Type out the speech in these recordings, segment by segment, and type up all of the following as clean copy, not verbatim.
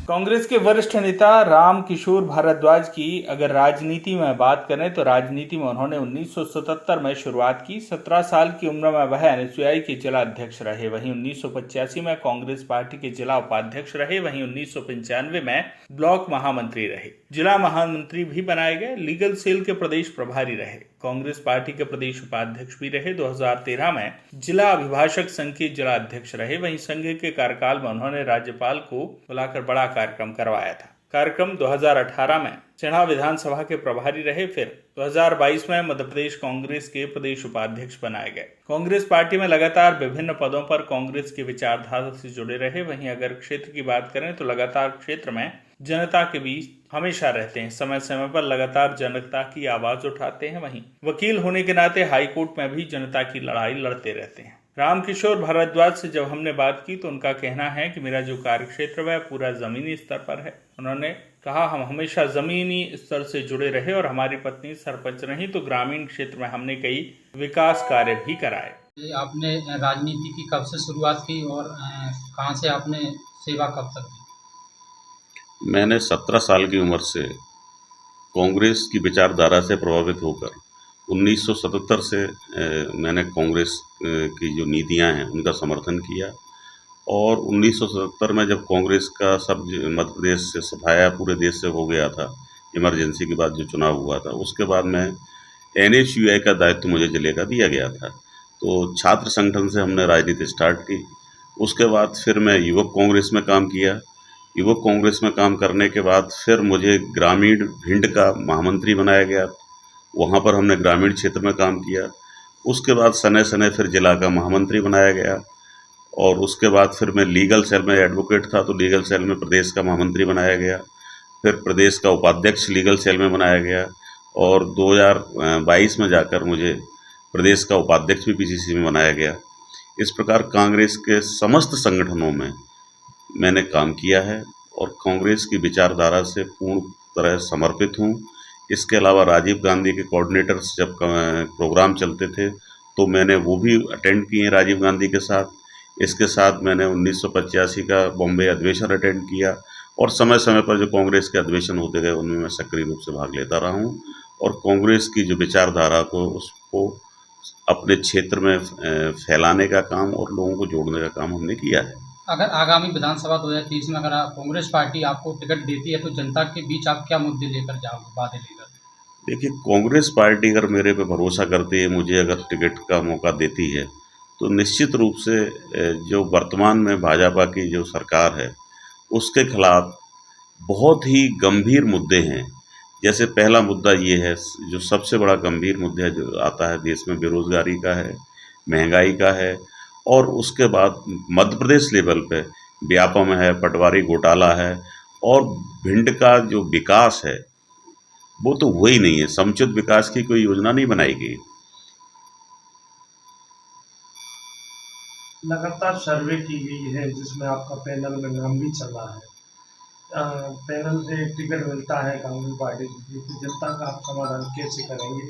कांग्रेस के वरिष्ठ नेता राम किशोर भारद्वाज की अगर राजनीति में बात करें तो राजनीति में उन्होंने 1977 में शुरुआत की। 17 साल की उम्र में वह एनएसयूआई के जिला अध्यक्ष रहे। वहीं 1985 में कांग्रेस पार्टी के जिला उपाध्यक्ष रहे। वहीं 1995 में ब्लॉक महामंत्री रहे। जिला महामंत्री भी बनाए गए। लीगल सेल के प्रदेश प्रभारी रहे। कांग्रेस पार्टी के प्रदेश उपाध्यक्ष भी रहे। 2013 में जिला अभिभाषक संघ के जिला अध्यक्ष रहे। वहीं संघ के कार्यकाल में उन्होंने राज्यपाल को बुलाकर बड़ा कार्यक्रम करवाया था। कार्यक्रम 2018 में सिणा विधानसभा के प्रभारी रहे। फिर 2022 में मध्य प्रदेश कांग्रेस के प्रदेश उपाध्यक्ष बनाए गए। कांग्रेस पार्टी में लगातार विभिन्न पदों पर कांग्रेस की विचारधारा से जुड़े रहे। वहीं अगर क्षेत्र की बात करें तो लगातार क्षेत्र में जनता के बीच हमेशा रहते हैं। समय समय पर लगातार जनता की आवाज उठाते हैं। वहीं वकील होने के नाते हाईकोर्ट में भी जनता की लड़ाई लड़ते रहते हैं। रामकिशोर भारद्वाज से जब हमने बात की तो उनका कहना है कि मेरा जो कार्यक्षेत्र है पूरा जमीनी स्तर पर है। उन्होंने कहा, हम हमेशा जमीनी स्तर से जुड़े रहे और हमारी पत्नी सरपंच रही तो ग्रामीण क्षेत्र में हमने कई विकास कार्य भी कराए। आपने राजनीति की कब से शुरुआत की और कहां से आपने सेवा कब तक दी? मैंने 17 साल की उम्र से कांग्रेस की विचारधारा से प्रभावित होकर 1977 से मैंने कांग्रेस की जो नीतियां हैं उनका समर्थन किया। और 1977 में जब कांग्रेस का सब मध्य प्रदेश से सफाया पूरे देश से हो गया था, इमरजेंसी के बाद जो चुनाव हुआ था, उसके बाद मैं एनएसयूआई का दायित्व मुझे जिले का दिया गया था। तो छात्र संगठन से हमने राजनीति स्टार्ट की। उसके बाद फिर मैं युवक कांग्रेस में काम किया। युवक कांग्रेस में काम करने के बाद फिर मुझे ग्रामीण भिंड का महामंत्री बनाया गया। वहाँ पर हमने ग्रामीण क्षेत्र में काम किया। उसके बाद सने सने फिर जिला का महामंत्री बनाया गया। और उसके बाद फिर मैं लीगल सेल में एडवोकेट था तो लीगल सेल में प्रदेश का महामंत्री बनाया गया। फिर प्रदेश का उपाध्यक्ष लीगल सेल में बनाया गया। और 2022 में जाकर मुझे प्रदेश का उपाध्यक्ष भी पीसीसी में बनाया गया। इस प्रकार कांग्रेस के समस्त संगठनों में मैंने काम किया है और कांग्रेस की विचारधारा से पूर्ण तरह समर्पित हूँ। इसके अलावा राजीव गांधी के कोऑर्डिनेटर्स जब प्रोग्राम चलते थे तो मैंने वो भी अटेंड किए राजीव गांधी के साथ। इसके साथ मैंने 1985 का बॉम्बे अधिवेशन अटेंड किया और समय समय पर जो कांग्रेस के अधिवेशन होते गए उनमें मैं सक्रिय रूप से भाग लेता रहा हूँ। और कांग्रेस की जो विचारधारा को उसको अपने क्षेत्र में फैलाने का काम और लोगों को जोड़ने का काम हमने किया है। अगर आगामी विधानसभा 2023 में अगर कांग्रेस पार्टी आपको टिकट देती है तो जनता के बीच आप क्या मुद्दे लेकर जाओगे, बातें लेकर? देखिए, कांग्रेस पार्टी अगर मेरे पे भरोसा करती है, मुझे अगर टिकट का मौका देती है तो निश्चित रूप से जो वर्तमान में भाजपा की जो सरकार है उसके खिलाफ बहुत ही गंभीर मुद्दे हैं। जैसे पहला मुद्दा ये है, जो सबसे बड़ा गंभीर मुद्दा जो आता है देश में, बेरोजगारी का है, महंगाई का है। और उसके बाद मध्य प्रदेश लेवल पे व्यापम है, पटवारी घोटाला है। और भिंड का जो विकास है वो तो हुआ ही नहीं है। समुचित विकास की कोई योजना नहीं बनाई गई। लगातार सर्वे की गई है जिसमें आपका पैनल में नाम भी चल रहा है। पैनल से टिकट मिलता है कांग्रेस पार्टी को, तो जनता का आप समाधान कैसे करेंगे,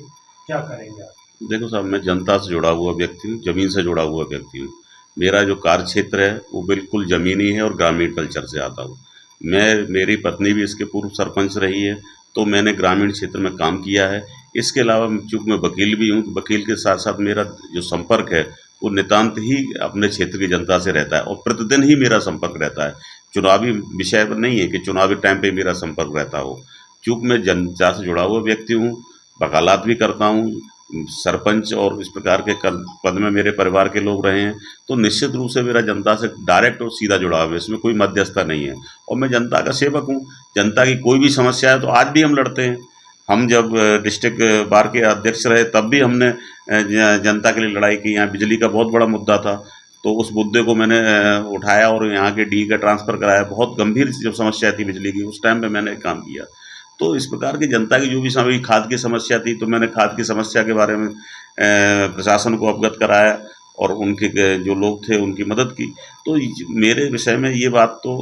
क्या करेंगे आप? देखो साहब, मैं जनता से जुड़ा हुआ व्यक्ति हूँ, ज़मीन से जुड़ा हुआ व्यक्ति हूँ। मेरा जो कार्य क्षेत्र है वो बिल्कुल ज़मीनी है और ग्रामीण कल्चर से आता हूँ। मेरी पत्नी भी इसके पूर्व सरपंच रही है तो मैंने ग्रामीण क्षेत्र में काम किया है। इसके अलावा चूँकि मैं वकील भी हूँ, वकील के साथ साथ मेरा जो संपर्क है वो नितांत ही अपने क्षेत्र की जनता से रहता है और प्रतिदिन ही मेरा संपर्क रहता है। चुनावी विषय पर नहीं है कि चुनावी टाइम पे मेरा संपर्क रहता हो। चूँकि मैं जनता से जुड़ा हुआ व्यक्ति हूँ, वकालत भी करता हूँ, सरपंच और इस प्रकार के पद में मेरे परिवार के लोग रहे हैं, तो निश्चित रूप से मेरा जनता से डायरेक्ट और सीधा जुड़ाव है। इसमें कोई मध्यस्थता नहीं है और मैं जनता का सेवक हूँ। जनता की कोई भी समस्या है तो आज भी हम लड़ते हैं। हम जब डिस्ट्रिक्ट बार के अध्यक्ष रहे तब भी हमने जनता के लिए लड़ाई की। यहाँ बिजली का बहुत बड़ा मुद्दा था तो उस मुद्दे को मैंने उठाया और यहाँ के डी का ट्रांसफ़र कराया। बहुत गंभीर जब समस्या थी बिजली की, उस टाइम पे मैंने काम किया। तो इस प्रकार की जनता की जो भी समय खाद की समस्या थी तो मैंने खाद की समस्या के बारे में प्रशासन को अवगत कराया और उनके जो लोग थे उनकी मदद की। तो मेरे विषय में ये बात तो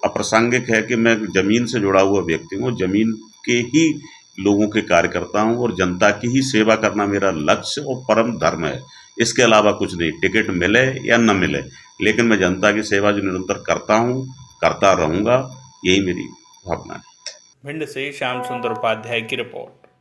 अप्रासंगिक है कि मैं ज़मीन से जुड़ा हुआ व्यक्ति हूँ, ज़मीन के ही लोगों के कार्य करता हूँ और जनता की ही सेवा करना मेरा लक्ष्य और परम धर्म है। इसके अलावा कुछ नहीं। टिकट मिले या न मिले, लेकिन मैं जनता की सेवा जो निरंतर करता हूँ, करता रहूँगा यही मेरी भावना है। भिंड से श्याम सुंदर उपाध्याय की रिपोर्ट।